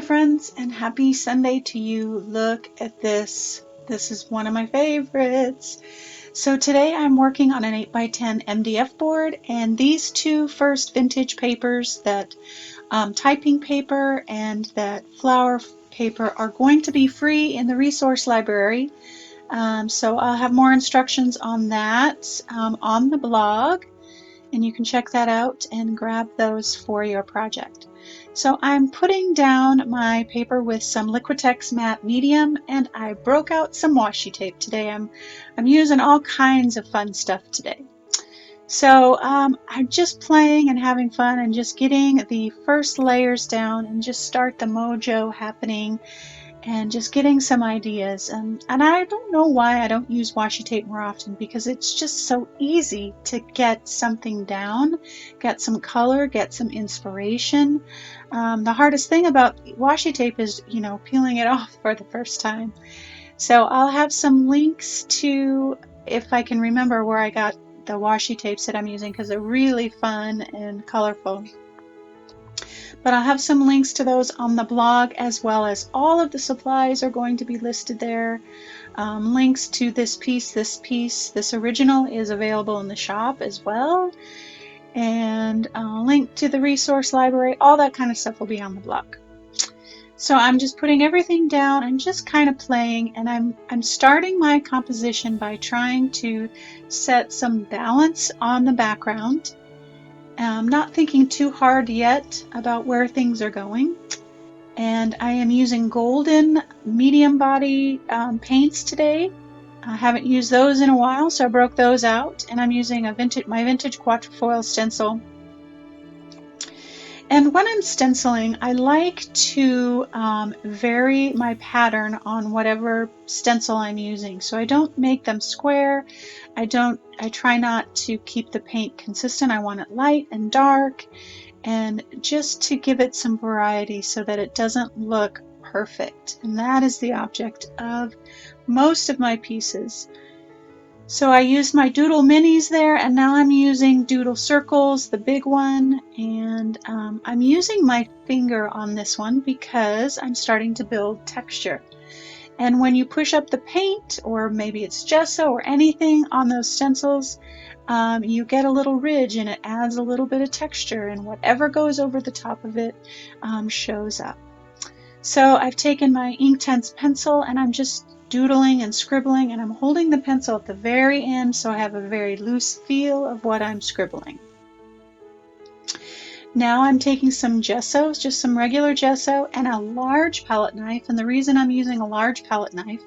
friends, and happy Sunday to you. Look at this. This is one of my favorites. So today I'm working on an 8x10 MDF board, and these two first vintage papers, that typing paper and that flower paper, are going to be free in the resource library. So I'll have more instructions on that on the blog, and you can check that out and grab those for your project. So I'm putting down my paper with some Liquitex matte medium, and I broke out some washi tape today. I'm using all kinds of fun stuff today. So I'm just playing and having fun and just getting the first layers down and just start the mojo happening and just getting some ideas. And I don't know why I don't use washi tape more often, because it's just so easy to get something down, get some color, get some inspiration. The hardest thing about washi tape is, peeling it off for the first time. So I'll have some links to, if I can remember where I got the washi tapes that I'm using, because they're really fun and colorful. But I'll have some links to those on the blog, as well as all of the supplies are going to be listed there. Links to this piece, this original is available in the shop as well. And a link to the resource library, all that kind of stuff will be on the blog. So I'm just putting everything down and just kind of playing, and I'm starting my composition by trying to set some balance on the background. I'm not thinking too hard yet about where things are going. And I am using golden medium body paints today. I haven't used those in a while, so I broke those out, and I'm using my vintage quatrefoil stencil. And when I'm stenciling, I like to vary my pattern on whatever stencil I'm using. So I don't make them square. I try not to keep the paint consistent. I want it light and dark, and just to give it some variety so that it doesn't look perfect. And that is the object of most of my pieces. So I used my doodle minis there, and now I'm using doodle circles, the big one, and I'm using my finger on this one because I'm starting to build texture. And when you push up the paint, or maybe it's gesso or anything on those stencils, you get a little ridge, and it adds a little bit of texture, and whatever goes over the top of it shows up. So I've taken my Inktense pencil, and I'm just doodling and scribbling, and I'm holding the pencil at the very end so I have a very loose feel of what I'm scribbling. Now I'm taking some gesso, just some regular gesso, and a large palette knife. And the reason I'm using a large palette knife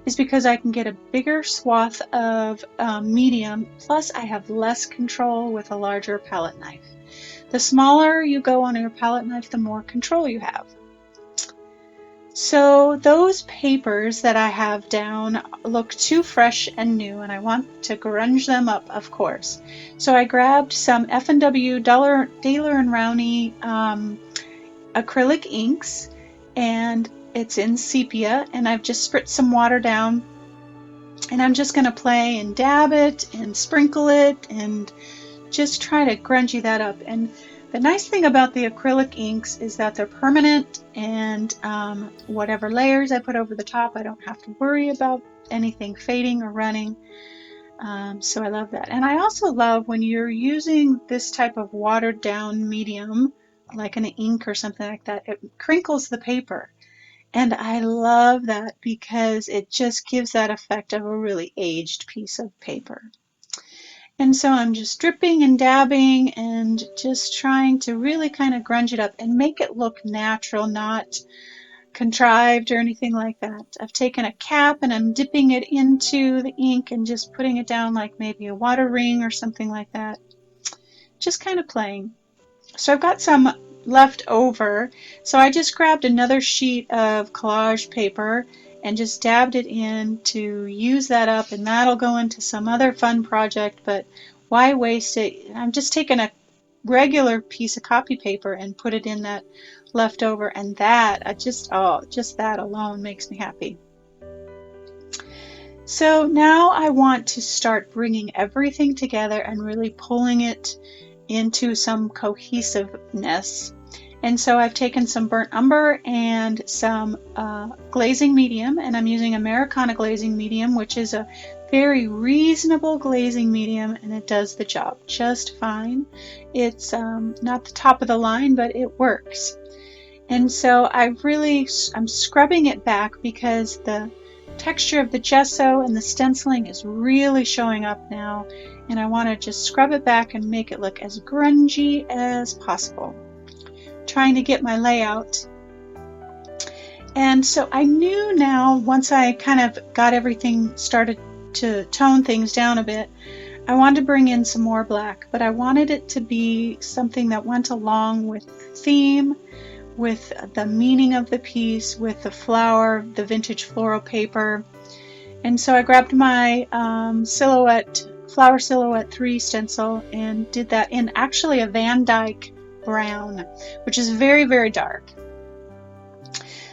is because I can get a bigger swath of medium, plus I have less control with a larger palette knife. The smaller you go on your palette knife, the more control you have. So those papers that I have down look too fresh and new, and I want to grunge them up, of course. So I grabbed some F&W Daler & Rowney acrylic inks, and it's in sepia, and I've just spritzed some water down, and I'm just going to play and dab it and sprinkle it and just try to grungy that up. And the nice thing about the acrylic inks is that they're permanent, and whatever layers I put over the top, I don't have to worry about anything fading or running. So I love that. And I also love when you're using this type of watered down medium, like an ink or something like that, it crinkles the paper. And I love that because it just gives that effect of a really aged piece of paper. And so I'm just dripping and dabbing and just trying to really kind of grunge it up and make it look natural, not contrived or anything like that. I've taken a cap and I'm dipping it into the ink and just putting it down like maybe a water ring or something like that. Just kind of playing. So I've got some left over. So I just grabbed another sheet of collage paper and just dabbed it in to use that up, and that'll go into some other fun project, but why waste it? I'm just taking a regular piece of copy paper and put it in that leftover, and that just that alone makes me happy. So now I want to start bringing everything together and really pulling it into some cohesiveness. And so I've taken some burnt umber and some glazing medium, and I'm using Americana glazing medium, which is a very reasonable glazing medium, and it does the job just fine. It's not the top of the line, but it works. And so I'm scrubbing it back because the texture of the gesso and the stenciling is really showing up now, and I want to just scrub it back and make it look as grungy as possible. Trying to get my layout. And so I knew now, once I kind of got everything started to tone things down a bit, I wanted to bring in some more black, but I wanted it to be something that went along with the theme, with the meaning of the piece, with the flower, the vintage floral paper. And so I grabbed my Flower Silhouette 3 stencil and did that in actually a Van Dyke brown, which is very, very dark.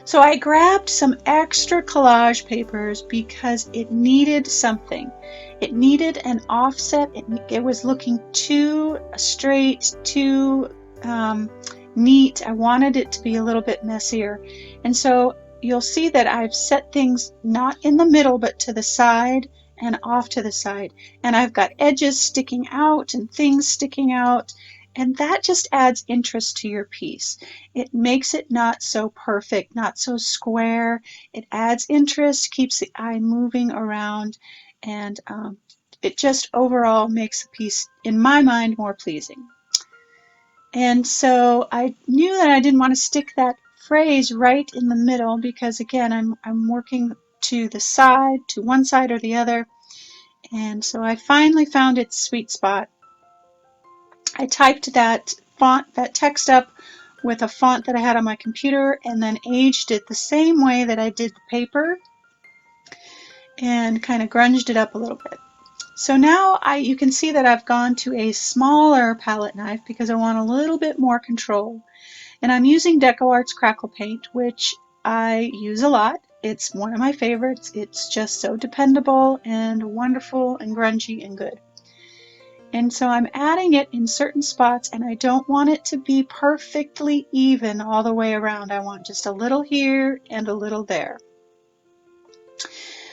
So I grabbed some extra collage papers because it needed something. It needed an offset. It was looking too straight, too neat. I wanted it to be a little bit messier. And so you'll see that I've set things not in the middle, but to the side and off to the side. And I've got edges sticking out and things sticking out. And that just adds interest to your piece. It makes it not so perfect, not so square. It adds interest, keeps the eye moving around, and it just overall makes the piece, in my mind, more pleasing. And so I knew that I didn't want to stick that phrase right in the middle because, again, I'm working to the side, to one side or the other. And so I finally found its sweet spot. I typed that text up with a font that I had on my computer and then aged it the same way that I did the paper and kind of grunged it up a little bit. So now you can see that I've gone to a smaller palette knife because I want a little bit more control. And I'm using DecoArt's Crackle paint, which I use a lot. It's one of my favorites. It's just so dependable and wonderful and grungy and good. And so I'm adding it in certain spots, and I don't want it to be perfectly even all the way around. I want just a little here and a little there.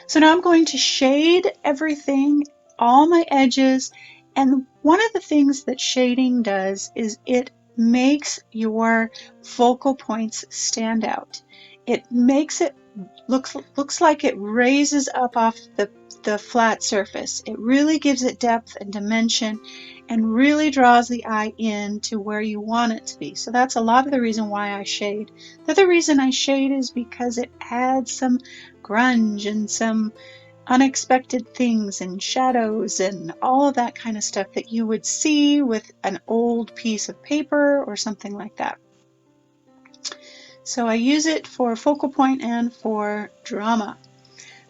So now I'm going to shade everything, all my edges, and one of the things that shading does is it makes your focal points stand out. It makes it looks like it raises up off the flat surface. It really gives it depth and dimension and really draws the eye in to where you want it to be. So that's a lot of the reason why I shade. The other reason I shade is because it adds some grunge and some unexpected things and shadows and all of that kind of stuff that you would see with an old piece of paper or something like that. So I use it for focal point and for drama.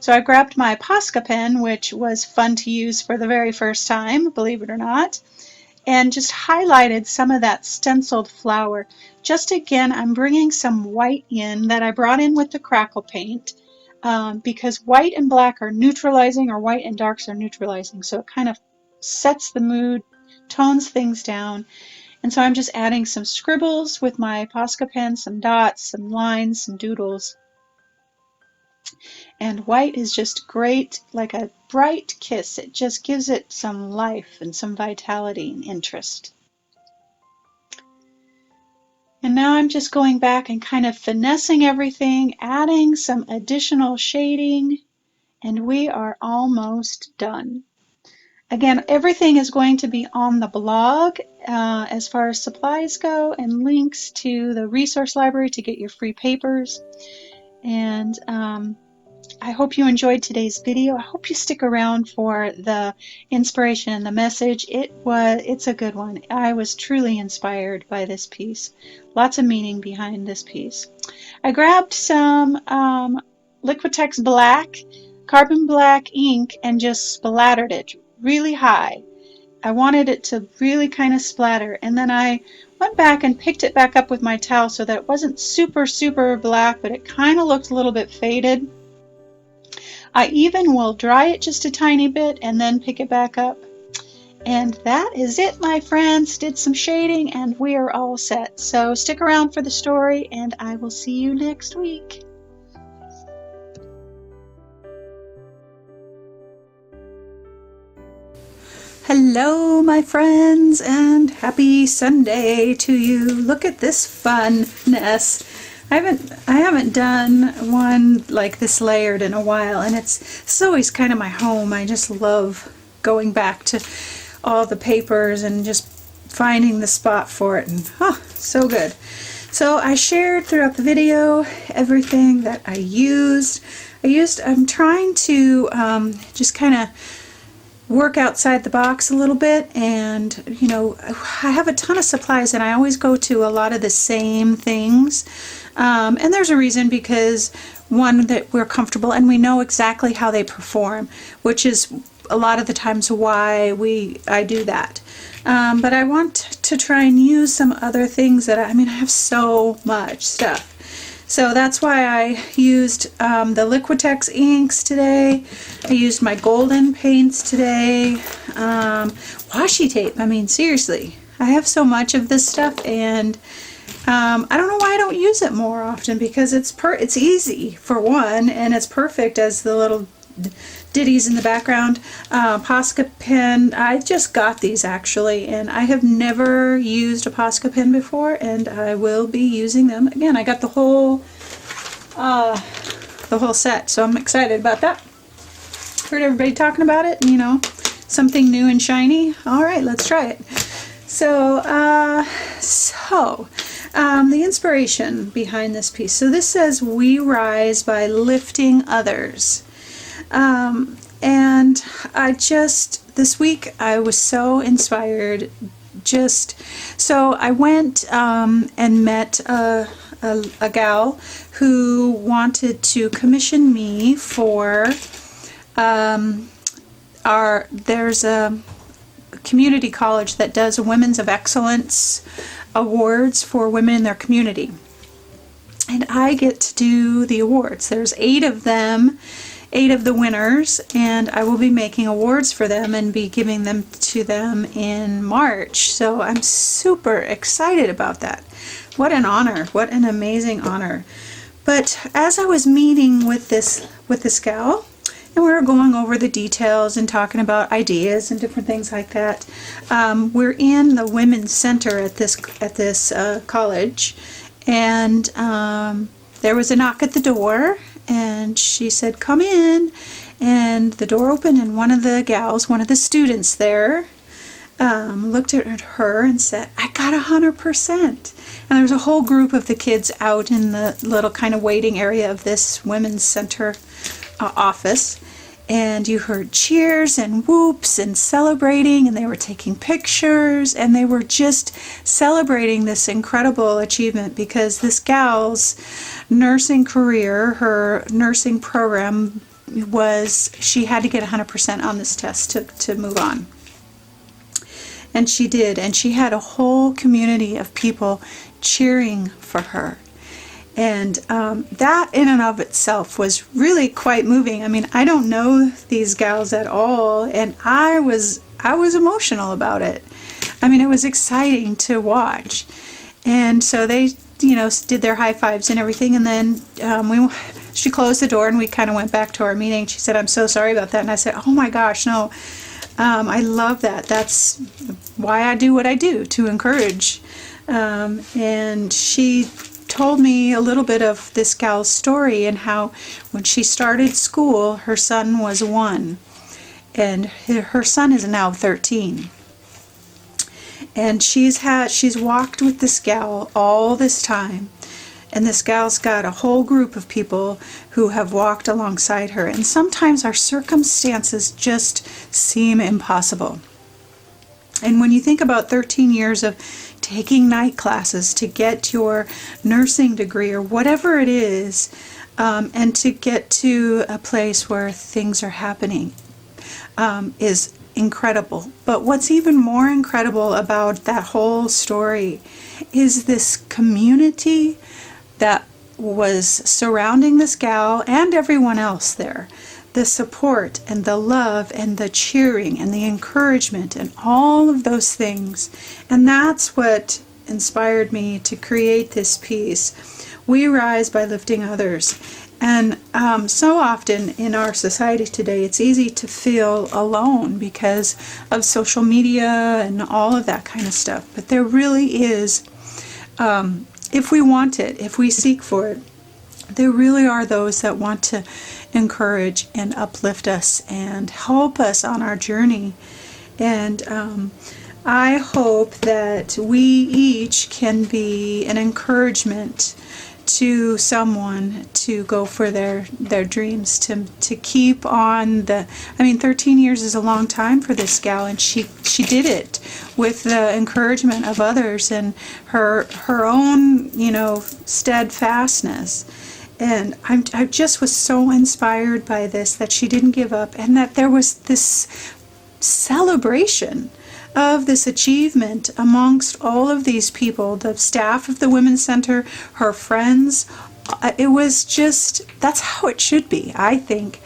So I grabbed my Posca pen, which was fun to use for the very first time, believe it or not, and just highlighted some of that stenciled flower. Just again, I'm bringing some white in that I brought in with the Crackle paint because white and black are neutralizing, or white and darks are neutralizing. So it kind of sets the mood, tones things down. And so I'm just adding some scribbles with my Posca pen, some dots, some lines, some doodles. And white is just great, like a bright kiss. It just gives it some life and some vitality and interest. And now I'm just going back and kind of finessing everything, adding some additional shading, and we are almost done. Again, everything is going to be on the blog as far as supplies go, and links to the resource library to get your free papers. And I hope you enjoyed today's video. I hope you stick around for the inspiration and the message. It's a good one. I was truly inspired by this piece. Lots of meaning behind this piece. I grabbed some Liquitex black, carbon black ink, and just splattered it really high. I wanted it to really kind of splatter, and then I went back and picked it back up with my towel so that it wasn't super, super black, but it kind of looked a little bit faded. I even will dry it just a tiny bit and then pick it back up. And that is it, my friends. Did some shading and we are all set. So stick around for the story and I will see you next week. Hello, my friends, and happy Sunday to you. Look at this funness. I haven't done one like this layered in a while, and it's always kind of my home. I just love going back to all the papers and just finding the spot for it, and so good. So I shared throughout the video everything that I used. I'm trying to just kind of work outside the box a little bit, and you know, I have a ton of supplies and I always go to a lot of the same things, and there's a reason, because one, that we're comfortable and we know exactly how they perform, which is a lot of the times why I do that. But I want to try and use some other things that I have so much stuff. So that's why I used the Liquitex inks today. I used my golden paints today. Washi tape. I mean, seriously, I have so much of this stuff, and I don't know why I don't use it more often, because it's easy for one, and it's perfect as the little ditties in the background. Posca pen, I just got these actually, and I have never used a Posca pen before, and I will be using them again. I got the whole set, so I'm excited about that. Heard everybody talking about it, you know, something new and shiny. All right, let's try it. So the inspiration behind this piece. So this says, "We rise by lifting others." And this week I was so inspired. So I went and met a gal who wanted to commission me for there's a community college that does Women's of Excellence awards for women in their community, and I get to do the awards. There's 8 of them, 8 of the winners, and I will be making awards for them and be giving them to them in March. So I'm super excited about that. What an honor, what an amazing honor. But as I was meeting with this gal, and we were going over the details and talking about ideas and different things like that, we're in the women's center at this college, and there was a knock at the door, and she said, "Come in," and the door opened, and one of the students there looked at her and said, "I got 100%. And there was a whole group of the kids out in the little kind of waiting area of this women's center office, and you heard cheers and whoops and celebrating, and they were taking pictures, and they were just celebrating this incredible achievement, because this gal's nursing career, her nursing program, she had to get 100% on this test to move on. And she did, and she had a whole community of people cheering for her. And that in and of itself was really quite moving. I mean, I don't know these gals at all, and I was emotional about it. I mean, it was exciting to watch. And so they, did their high fives and everything, and then she closed the door and we kind of went back to our meeting. She said, "I'm so sorry about that." And I said, "Oh my gosh, no. I love that. That's why I do what I do, to encourage." And she told me a little bit of this gal's story, and how when she started school, her son was 1, and her son is now 13. And she's walked with this gal all this time, and this gal's got a whole group of people who have walked alongside her, and sometimes our circumstances just seem impossible. And when you think about 13 years of taking night classes to get your nursing degree or whatever it is, and to get to a place where things are happening, is incredible. But what's even more incredible about that whole story is this community that was surrounding this gal and everyone else there. the support and the love and the cheering and the encouragement and all of those things. And that's what inspired me to create this piece. We rise by lifting others. And so often in our society today, it's easy to feel alone because of social media and all of that kind of stuff. But there really is, if we want it, if we seek for it, there really are those that want to encourage and uplift us and help us on our journey. And I hope that we each can be an encouragement to someone to go for their dreams, to keep on the, 13 years is a long time for this gal, and she did it with the encouragement of others and her own, steadfastness. And I just was so inspired by this, that she didn't give up, and that there was this celebration of this achievement amongst all of these people, the staff of the Women's Center, her friends. It was just, that's how it should be, I think.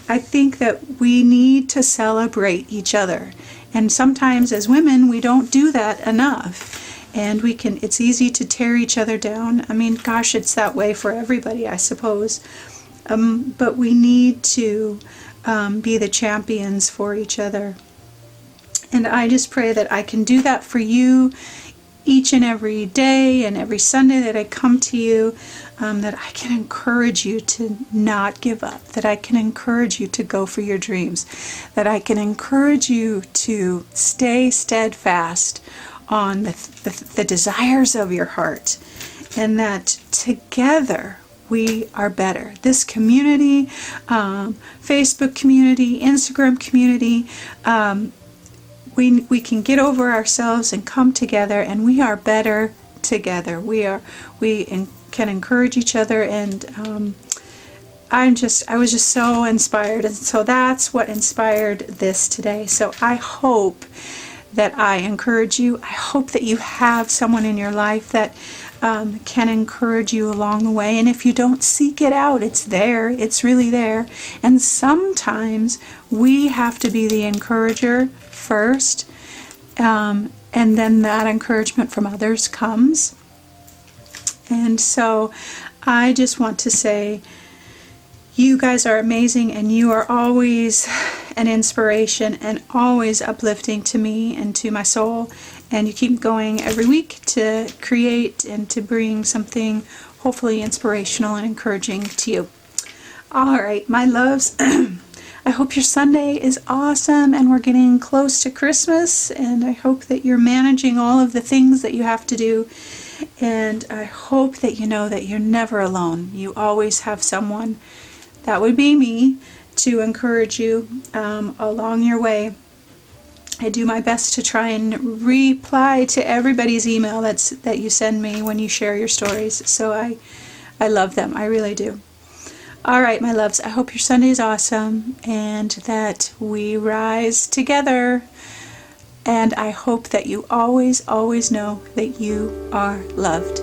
I think that we need to celebrate each other. And sometimes as women, we don't do that enough. And it's easy to tear each other down. Gosh, it's that way for everybody, I suppose. But we need to be the champions for each other. And I just pray that I can do that for you each and every day and every Sunday that I come to you, that I can encourage you to not give up, that I can encourage you to go for your dreams, that I can encourage you to stay steadfast on the desires of your heart, and that together we are better. This community, Facebook community, Instagram community, we can get over ourselves and come together, and we are better together. We can encourage each other, and I was just so inspired, and so that's what inspired this today. So I hope that I encourage you. I hope that you have someone in your life that can encourage you along the way. And if you don't seek it out, it's there. It's really there. And sometimes we have to be the encourager first, and then that encouragement from others comes. And so I just want to say, you guys are amazing, and you are always an inspiration and always uplifting to me and to my soul. And you keep going every week to create and to bring something hopefully inspirational and encouraging to you. All right, my loves, I hope your Sunday is awesome, and we're getting close to Christmas, and I hope that you're managing all of the things that you have to do. And I hope that you know that you're never alone. You always have someone, that would be me, to encourage you along your way. I do my best to try and reply to everybody's email that you send me when you share your stories. So I love them. I really do. All right, my loves, I hope your Sunday is awesome and that we rise together. And I hope that you always, always know that you are loved.